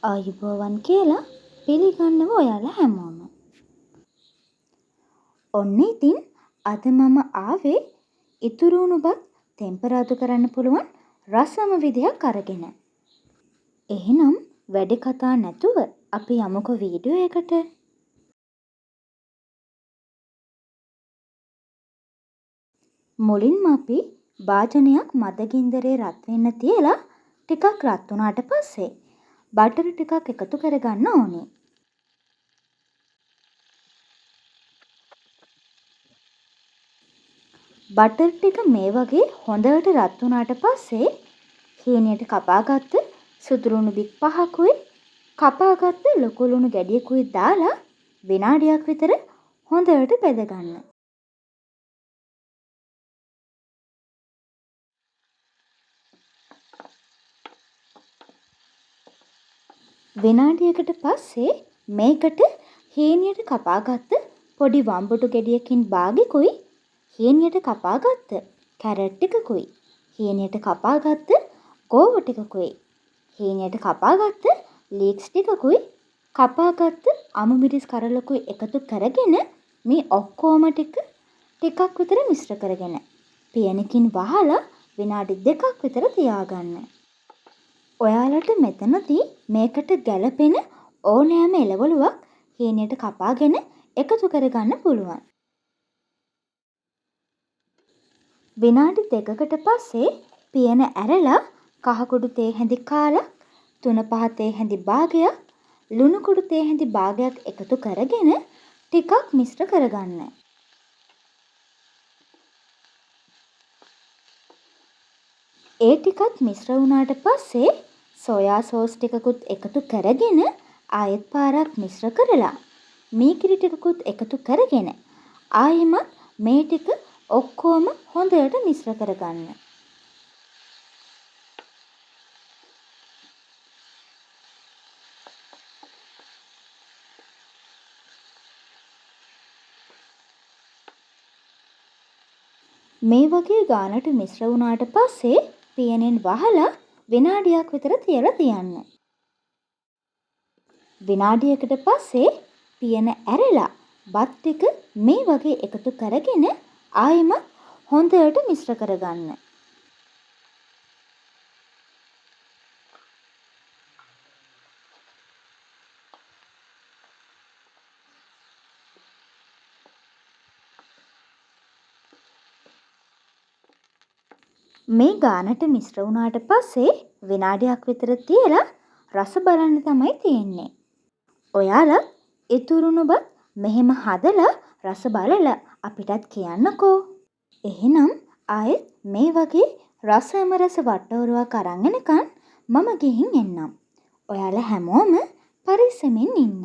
ආයුබෝවන් කියලා පිළිගන්නවා ඔයාලා හැමෝම. ඔන්න ඉතින් අද මම ආවේ ඉතුරු වුණු බත් ටෙම්පරාදු කරන්න පුළුවන් රසම විදියක් අරගෙන. එහෙනම් වැඩි කතා නැතුව අපි යමුකෝ වීඩියෝ එකට. මුලින්ම අපි භාජනයක් මදගින්දරේ රත් වෙන්න තියලා ටිකක් රත් වුණාට පස්සේ බටර් ටිකක් එකතු කරගන්න ඕනේ. බටර් ටික මේ වගේ හොඳට රත් වුණාට පස්සේ හීනියට කපාගත්ත සුදුලුණු බික් 5කුයි කපාගත්ත ලොකු ලුණු ගැඩියකුයි දාලා විනාඩියක් විතර හොඳට බෙදගන්න. විනාඩියකට පස්සේ මේකට හීනියට කපාගත්ත පොඩි වම්බුටු ගෙඩියකින් භාගිකුයි හීනියට කපාගත්ත කැරට් ටිකකුයි හීනියට කපාගත්ත කෝව ටිකකුයි හීනියට කපාගත්ත ලීක්ස් ටිකකුයි කපාගත්ත අමු මිරිස් කරලකුයි එකතු කරගෙන මේ ඔක්කොම ටිකක් විතර මිශ්‍ර කරගෙන පියනකින් වහලා විනාඩි 2ක් විතර තියාගන්න. ඔයාලට මෙතනදී මේකට ගැළපෙන ඕනෑම එළවලුවක් හීනියට කපාගෙන එකතු කරගන්න පුළුවන්. විනාඩි 2කට පස්සේ පියන ඇරලා කහකුඩු තේ හැඳි කාලක් 3-5 තේ හැඳි භාගයක් ලුණු කුඩු තේ හැඳි භාගයක් එකතු කරගෙන ටිකක් මිශ්‍ර කරගන්න. ඒ ටිකත් මිශ්‍ර වුණාට පස්සේ සෝයා සෝස් ටිකකුත් එකතු කරගෙන ආයෙත් පාරක් මිශ්‍ර කරලා මීකිරි ටිකකුත් එකතු කරගෙන ආයෙමත් මේ ටික ඔක්කොම හොඳට මිශ්‍ර කරගන්න. මේ වගේ ගානට මිශ්‍ර වුණාට පස්සේ පියනෙන් වහලා විනාඩියක් විතර තියලා තියන්න. විනාඩියකට පස්සේ පියන ඇරලා බත් ටික මේ වගේ එකතු කරගෙන ආයෙමත් හොඳට මිශ්‍ර කරගන්න. මේ ගානට මිශ්‍ර වුණාට පස්සේ විනාඩියක් විතර තියලා රස බලන්න තමයි තියෙන්නේ. ඔයාලා ඉතුරුණු බත් මෙහෙම හදලා රස බලලා අපිටත් කියන්නකෝ. එහෙනම් ආයෙත් මේ වගේ රසම රස වට්ටෝරුවක් අරන් එනකන් මම ගිහින් එන්නම්. ඔයාලා හැමෝම පරිස්සමින් ඉන්න.